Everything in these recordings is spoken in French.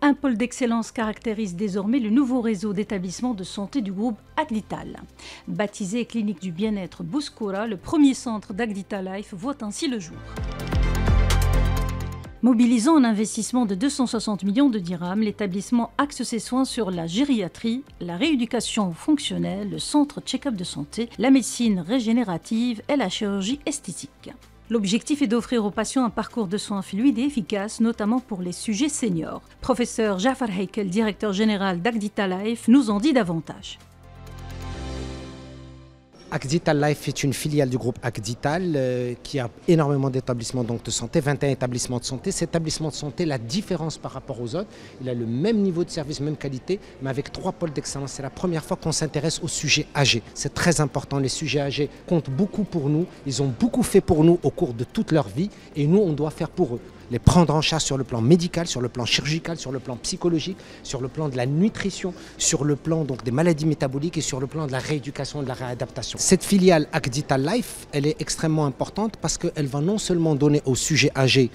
Un pôle d'excellence caractérise désormais le nouveau réseau d'établissements de santé du groupe Agdita. Baptisé Clinique du bien-être Bouskoura, le premier centre d'Agdita Life voit ainsi le jour. Mobilisant un investissement de 260 millions de dirhams, l'établissement axe ses soins sur la gériatrie, la rééducation fonctionnelle, le centre check-up de santé, la médecine régénérative et la chirurgie esthétique. L'objectif est d'offrir aux patients un parcours de soins fluide et efficace, notamment pour les sujets seniors. Professeur Jafar Heikel, directeur général d'Agdita Life, nous en dit davantage. Agdita Life est une filiale du groupe Agdital qui a énormément d'établissements de santé, 21 établissements de santé. Cet établissement de santé, la différence par rapport aux autres, il a le même niveau de service, même qualité, mais avec 3 pôles d'excellence. C'est la première fois qu'on s'intéresse aux sujets âgés. C'est très important, les sujets âgés comptent beaucoup pour nous. Ils ont beaucoup fait pour nous au cours de toute leur vie et nous, on doit faire pour eux. Les prendre en charge sur le plan médical, sur le plan chirurgical, sur le plan psychologique, sur le plan de la nutrition, sur le plan des maladies métaboliques et sur le plan de la rééducation et de la réadaptation. Cette filiale Agdita Life, elle est extrêmement importante parce qu'elle va non seulement donner aux sujets âgés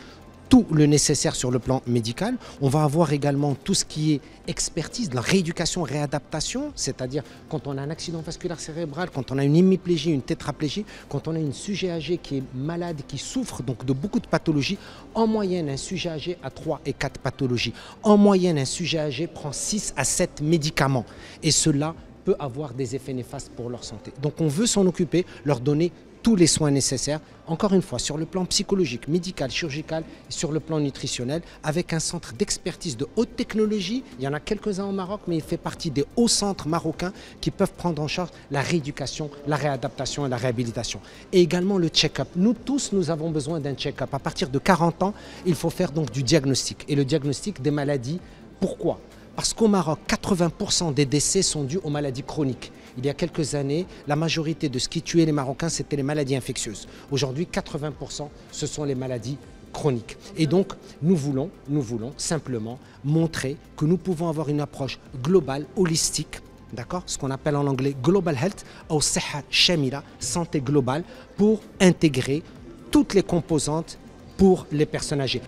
tout le nécessaire sur le plan médical, on va avoir également tout ce qui est expertise, de la rééducation, réadaptation, c'est-à-dire quand on a un accident vasculaire cérébral, quand on a une hémiplégie, une tétraplégie, quand on a un sujet âgé qui est malade, qui souffre donc de beaucoup de pathologies, en moyenne un sujet âgé a 3 et 4 pathologies. En moyenne un sujet âgé prend 6 à 7 médicaments et cela peut avoir des effets néfastes pour leur santé. Donc on veut s'en occuper, leur donner tous les soins nécessaires, encore une fois, sur le plan psychologique, médical, chirurgical et sur le plan nutritionnel, avec un centre d'expertise de haute technologie. Il y en a quelques-uns au Maroc, mais il fait partie des hauts centres marocains qui peuvent prendre en charge la rééducation, la réadaptation et la réhabilitation. Et également le check-up. Nous tous, nous avons besoin d'un check-up. À partir de 40 ans, il faut faire donc du diagnostic. Et le diagnostic des maladies, pourquoi ? Parce qu'au Maroc, 80% des décès sont dus aux maladies chroniques. Il y a quelques années, la majorité de ce qui tuait les Marocains, c'était les maladies infectieuses. Aujourd'hui, 80%, ce sont les maladies chroniques. Et donc, nous voulons simplement montrer que nous pouvons avoir une approche globale, holistique, d'accord, ce qu'on appelle en anglais Global Health, ou Siha Shamila, santé globale, pour intégrer toutes les composantes pour les personnes âgées.